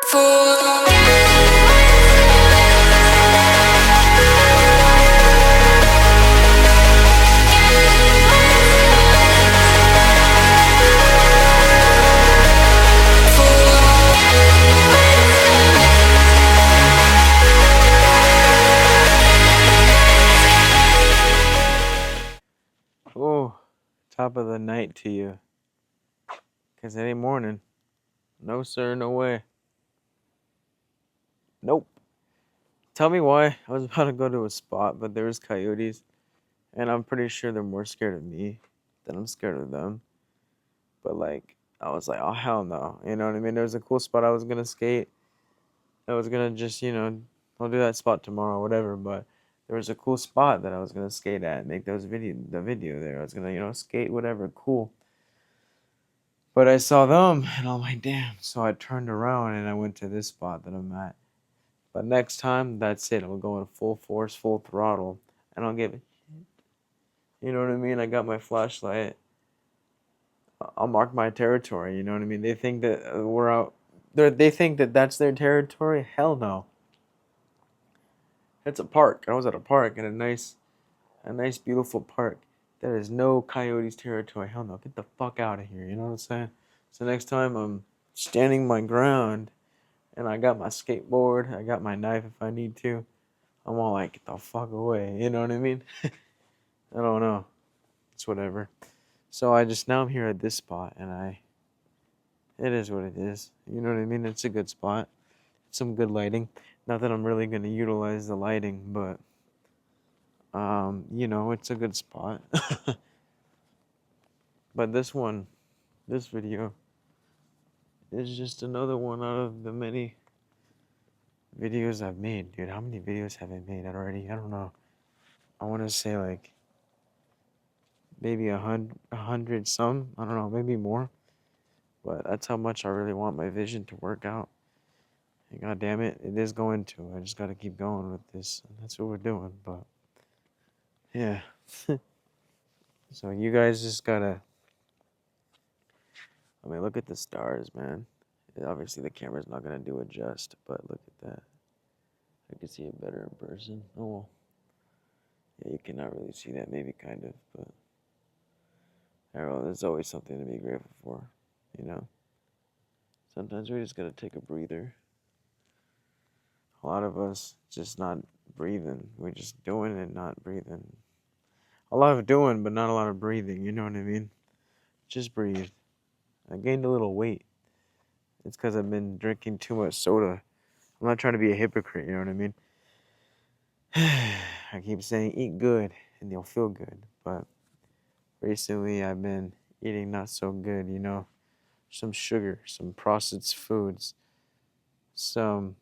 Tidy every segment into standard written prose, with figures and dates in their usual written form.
Oh, top of the night to you. Because it ain't morning. No, sir, no way. Nope. Tell me why. I was about to go to a spot, but there was coyotes. And I'm pretty sure they're more scared of me than I'm scared of them. But, like, I was like, oh, hell no. You know what I mean? There was a cool spot I was going to skate. I was going to just, I'll do that spot tomorrow, whatever. But there was a cool spot that I was going to skate at, make the video there. I was going to, skate, whatever, cool. But I saw them, and I'm like, damn. So I turned around, and I went to this spot that I'm at. But next time, that's it. I'm going full force, full throttle. I don't give a shit. You know what I mean? I got my flashlight. I'll mark my territory, you know what I mean? They think that we're out. They think that that's their territory? Hell no. It's a park. I was at a park, in a nice, beautiful park. There is no coyotes territory. Hell no. Get the fuck out of here. You know what I'm saying? So next time I'm standing my ground and I got my skateboard, I got my knife if I need to, I'm all like, get the fuck away. You know what I mean? I don't know. It's whatever. So now I'm here at this spot and it is what it is. You know what I mean? It's a good spot. Some good lighting. Not that I'm really going to utilize the lighting, but it's a good spot. But this video is just another one out of the many videos I've made, dude. How many videos have I made already? I don't know. I want to say like maybe 100 some. I don't know, maybe more. But that's how much I really want my vision to work out. And God damn it, it is going to. I just got to keep going with this. And that's what we're doing. But yeah. So you guys just gotta. I mean, look at the stars, man. Obviously, the camera's not gonna do it just, but look at that. I can see it better in person. Oh well. Yeah, you cannot really see that, maybe kind of, but I don't know, there's always something to be grateful for, you know? Sometimes we just gotta take a breather. A lot of us just not breathing. We're just doing and not breathing. A lot of doing, but not a lot of breathing, you know what I mean? Just breathe. I gained a little weight. It's because I've been drinking too much soda. I'm not trying to be a hypocrite, you know what I mean? I keep saying eat good and you'll feel good, but recently I've been eating not so good, some sugar, some processed foods, some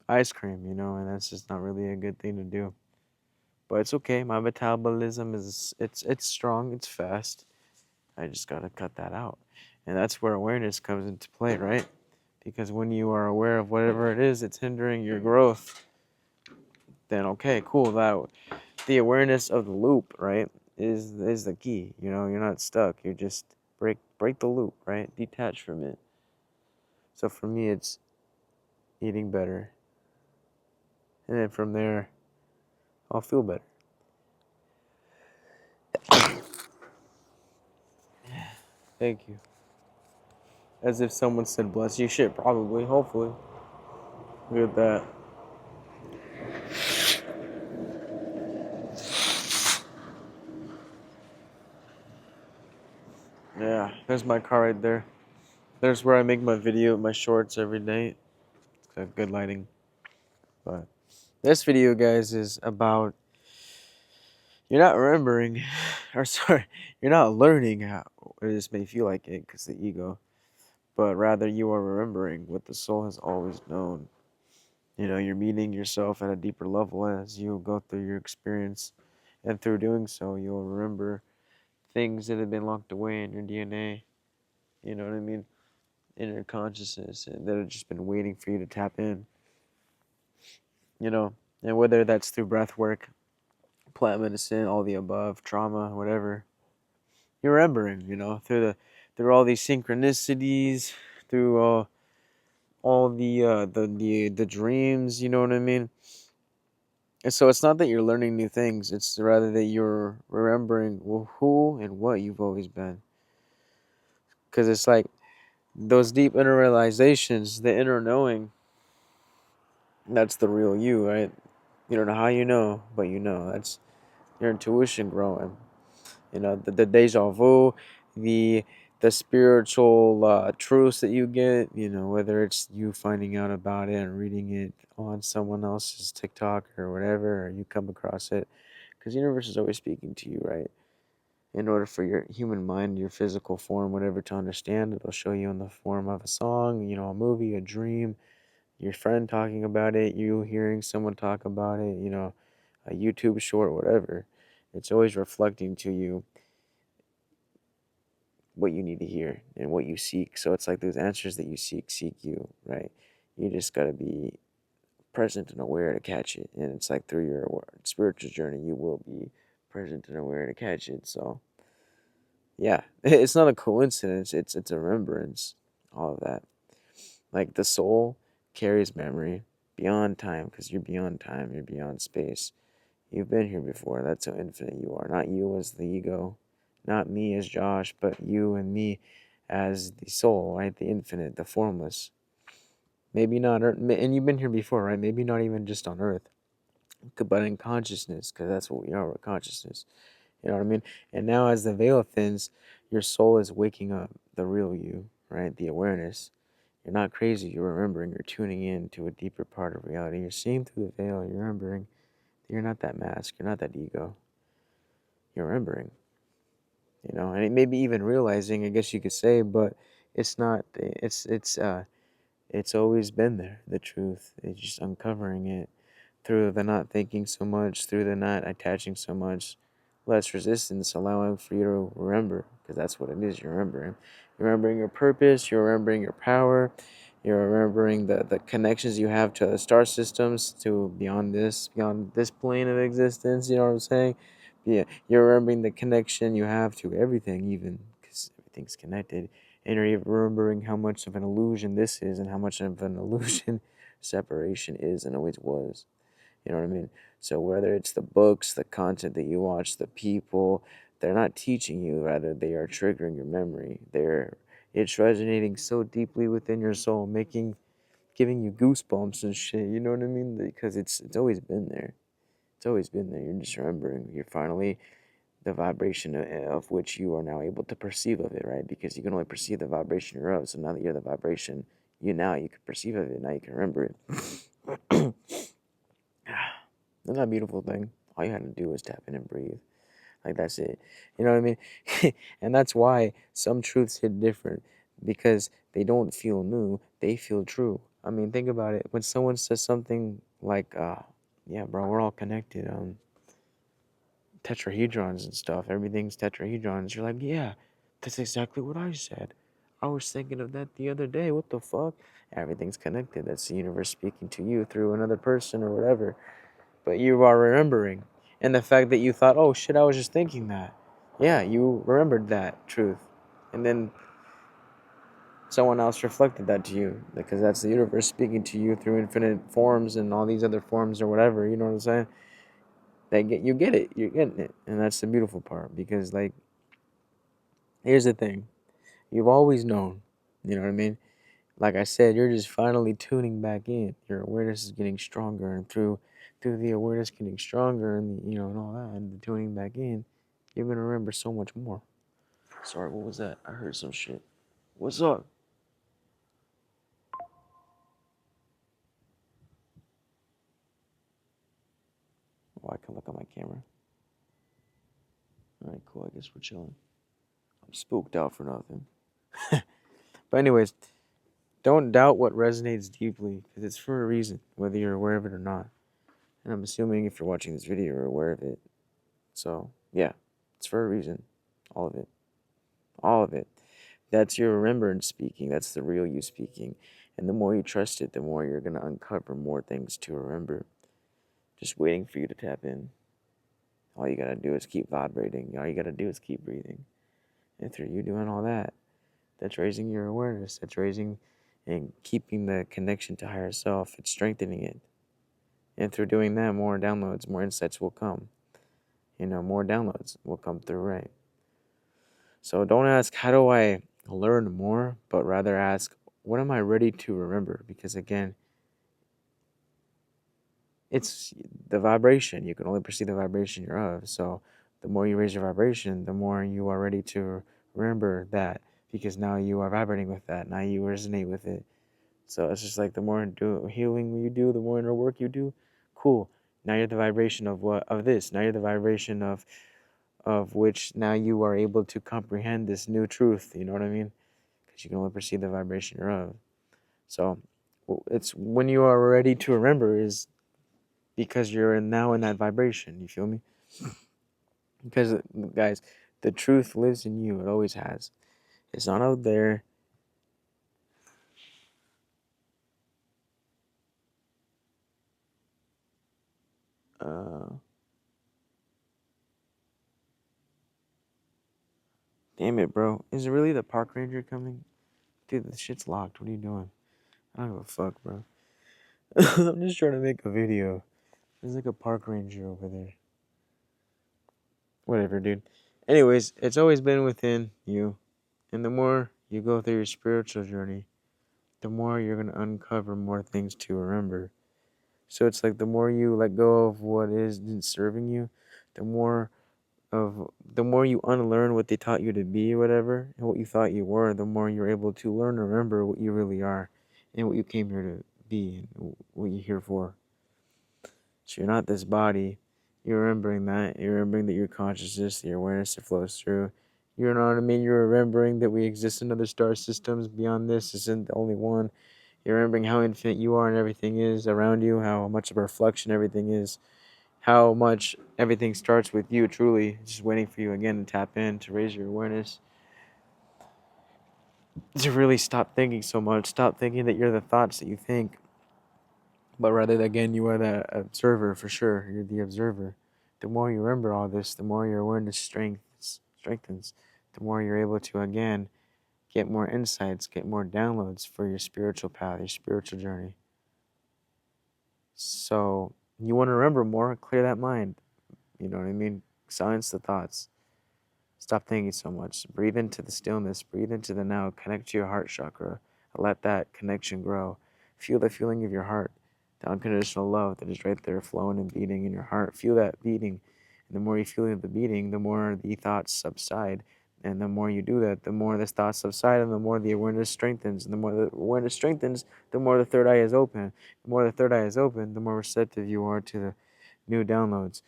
ice cream, and that's just not really a good thing to do. But it's okay. My metabolism it's strong, it's fast. I just gotta cut that out. And that's where awareness comes into play, right? Because when you are aware of whatever it is that's hindering your growth, then okay, cool. The awareness of the loop, right, is the key. You're not stuck. You just break the loop, right? Detach from it. So for me, it's eating better, and then from there, I'll feel better. Thank you. As if someone said bless you. Shit, probably, hopefully. Look at that. Yeah, there's my car right there. There's where I make my video, my shorts every day. It's got good lighting. But this video, guys, is about you're not remembering, or sorry, you're not learning how, or this may feel like it because the ego, but rather you are remembering what the soul has always known. You're meeting yourself at a deeper level as you go through your experience, and through doing so, you'll remember things that have been locked away in your DNA, you know what I mean, in your consciousness, and that have just been waiting for you to tap in, and whether that's through breath work, plant medicine, all the above, trauma, whatever, you're remembering, through all these synchronicities, through all all the dreams, you know what I mean? And so it's not that you're learning new things, it's rather that you're remembering who and what you've always been. Because it's like those deep inner realizations, the inner knowing, that's the real you, right? You don't know how you know, but you know. That's your intuition growing. You know, the deja vu, the the spiritual truths that you get, you know, whether it's you finding out about it and reading it on someone else's TikTok or whatever, or you come across it, because the universe is always speaking to you, right? In order for your human mind, your physical form, whatever, to understand, it'll show you in the form of a song, you know, a movie, a dream, your friend talking about it, you hearing someone talk about it, you know, a YouTube short, whatever. It's always reflecting to you what you need to hear and what you seek. So it's like those answers that you seek you, right? You just got to be present and aware to catch it. And it's like through your spiritual journey, you will be present and aware to catch it. So yeah, it's not a coincidence. It's a remembrance. All of that. Like the soul carries memory beyond time because you're beyond time. You're beyond space. You've been here before. That's how infinite you are. Not you as the ego, not me as Josh, but you and me as the soul, right? The infinite, the formless. Maybe not Earth, and you've been here before, right? Maybe not even just on Earth, but in consciousness, because that's what we are. We're consciousness. You know what I mean? And now, as the veil thins, your soul is waking up, the real you, right? The awareness. You're not crazy. You're remembering. You're tuning in to a deeper part of reality. You're seeing through the veil. You're remembering. You're not that mask. You're not that ego. You're remembering. You know, and it maybe even realizing, I guess you could say, but it's not. It's always been there. The truth. It's just uncovering it through the not thinking so much, through the not attaching so much, less resistance, allowing for you to remember, because that's what it is. You're remembering. You're remembering your purpose. You're remembering your power. You're remembering the connections you have to other star systems, to beyond this plane of existence. You know what I'm saying? Yeah, you're remembering the connection you have to everything, even because everything's connected. And you're even remembering how much of an illusion this is, and how much of an illusion separation is and always was. You know what I mean? So whether it's the books, the content that you watch, the people, they're not teaching you, rather they are triggering your memory. It's resonating so deeply within your soul, giving you goosebumps and shit. You know what I mean? Because it's always been there. It's always been there. You're just remembering. You're finally the vibration of which you are now able to perceive of it, right? Because you can only perceive the vibration you're of. So now that you're the vibration, you can perceive of it. Now you can remember it. Isn't that a beautiful thing? All you had to do was tap in and breathe. Like, that's it. You know what I mean? And that's why some truths hit different, because they don't feel new, they feel true. I mean, think about it. When someone says something like, yeah, bro, we're all connected, tetrahedrons and stuff, everything's tetrahedrons, you're like, yeah, that's exactly what I said. I was thinking of that the other day. What the fuck? Everything's connected. That's the universe speaking to you through another person or whatever, but you are remembering. And the fact that you thought, oh shit, I was just thinking that. Yeah, you remembered that truth. And then someone else reflected that to you, because that's the universe speaking to you through infinite forms and all these other forms or whatever. You know what I'm saying? You get it. You're getting it. And that's the beautiful part, because, like, here's the thing. You've always known. You know what I mean? Like I said, you're just finally tuning back in. Your awareness is getting stronger, and through the awareness getting stronger, and and all that, and the tuning back in, you're gonna remember so much more. Sorry, what was that? I heard some shit. What's up? Oh, I can look at my camera. All right, cool. I guess we're chilling. I'm spooked out for nothing. But anyways, don't doubt what resonates deeply, because it's for a reason, whether you're aware of it or not. And I'm assuming if you're watching this video, you're aware of it. So yeah, it's for a reason. All of it. All of it. That's your remembrance speaking. That's the real you speaking. And the more you trust it, the more you're going to uncover more things to remember. Just waiting for you to tap in. All you got to do is keep vibrating. All you got to do is keep breathing. And through you doing all that, that's raising your awareness. That's raising and keeping the connection to higher self. It's strengthening it. And through doing that, more downloads, more insights will come. More downloads will come through, right? So don't ask, how do I learn more? But rather ask, what am I ready to remember? Because again, it's the vibration. You can only perceive the vibration you're of. So the more you raise your vibration, the more you are ready to remember that, because now you are vibrating with that. Now you resonate with it. So it's just like the more healing you do, the more inner work you do, cool. Now you're the vibration of what? Of this. Now you're the vibration of which now you are able to comprehend this new truth. You know what I mean? Because you can only perceive the vibration you're of. So it's when you are ready to remember is because you're now in that vibration. You feel me? Because, guys, the truth lives in you. It always has. It's not out there. Uh, Damn it, bro. Is it really the park ranger coming? Dude, the shit's locked. What are you doing? I don't give a fuck, bro. I'm just trying to make a video. There's like a park ranger over there. Whatever, dude. Anyways, it's always been within you. And the more you go through your spiritual journey, the more you're going to uncover more things to remember. So it's like the more you let go of what isn't serving you, the more the more you unlearn what they taught you to be, whatever, and what you thought you were, the more you're able to learn and remember what you really are and what you came here to be and what you're here for. So you're not this body. You're remembering that. You're remembering that your consciousness, your awareness that flows through. You know what I mean? You're remembering that we exist in other star systems beyond this. This isn't the only one. You're remembering how infinite you are and everything is around you, how much of a reflection everything is, how much everything starts with you, truly, just waiting for you again to tap in, to raise your awareness, to really stop thinking so much. Stop thinking that you're the thoughts that you think, but rather, again, you are the observer for sure. You're the observer. The more you remember all this, the more your awareness strengthens, the more you're able to, again, get more insights, get more downloads for your spiritual path, your spiritual journey. So, you want to remember more, clear that mind. You know what I mean? Silence the thoughts. Stop thinking so much. Breathe into the stillness. Breathe into the now. Connect to your heart chakra. Let that connection grow. Feel the feeling of your heart, the unconditional love that is right there flowing and beating in your heart. Feel that beating. And the more you feel the beating, the more the thoughts subside. And the more you do that, the more the thoughts subside and the more the awareness strengthens. And the more the awareness strengthens, the more the third eye is open. The more the third eye is open, the more receptive you are to the new downloads.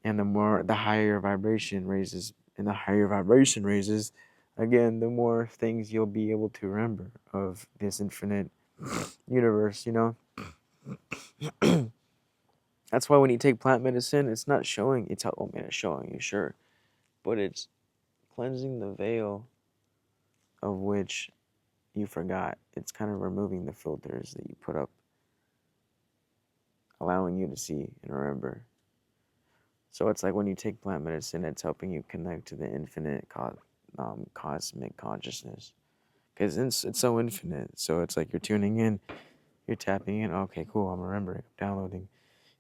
And the more the higher your vibration raises, and the higher your vibration raises, again, the more things you'll be able to remember of this infinite universe, you know? That's why when you take plant medicine, it's not showing, it's showing you, sure, but it's cleansing the veil of which you forgot. It's kind of removing the filters that you put up, allowing you to see and remember. So it's like when you take plant medicine, it's helping you connect to the infinite cosmic consciousness. Because it's so infinite. So it's like you're tuning in, you're tapping in. Okay, cool, I'm remembering, I'm downloading.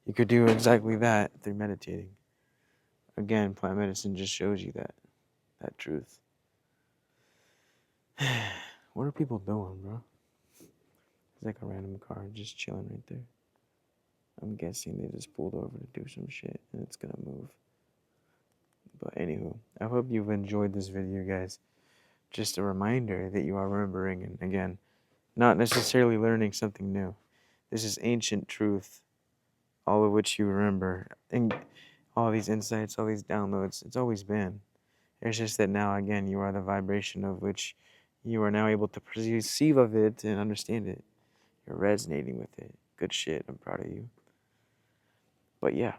You could do exactly that through meditating. Again, plant medicine just shows you that truth. What are people doing, bro? It's like a random car just chilling right there. I'm guessing they just pulled over to do some shit and it's gonna move. But anywho, I hope you've enjoyed this video, guys. Just a reminder that you are remembering, and again, not necessarily learning something new. This is ancient truth, all of which you remember. And all these insights, all these downloads, it's always been. It's just that now, again, you are the vibration of which you are now able to perceive of it and understand it. You're resonating with it. Good shit. I'm proud of you. But yeah,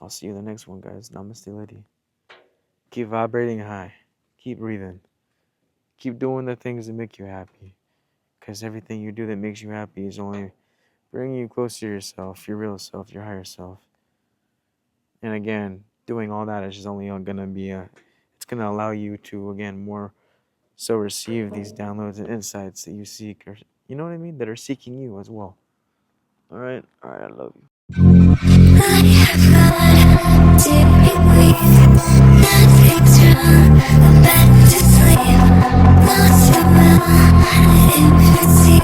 I'll see you in the next one, guys. Namaste, lady. Keep vibrating high. Keep breathing. Keep doing the things that make you happy. Because everything you do that makes you happy is only bringing you closer to yourself, your real self, your higher self. And again, doing all that is just only going to be it's going to allow you to, again, more So receive these downloads and insights that you seek, or you know what I mean, that are seeking you as well. All right, I love you. Nothing's wrong, I'm back to sleep. Not too well, infancy.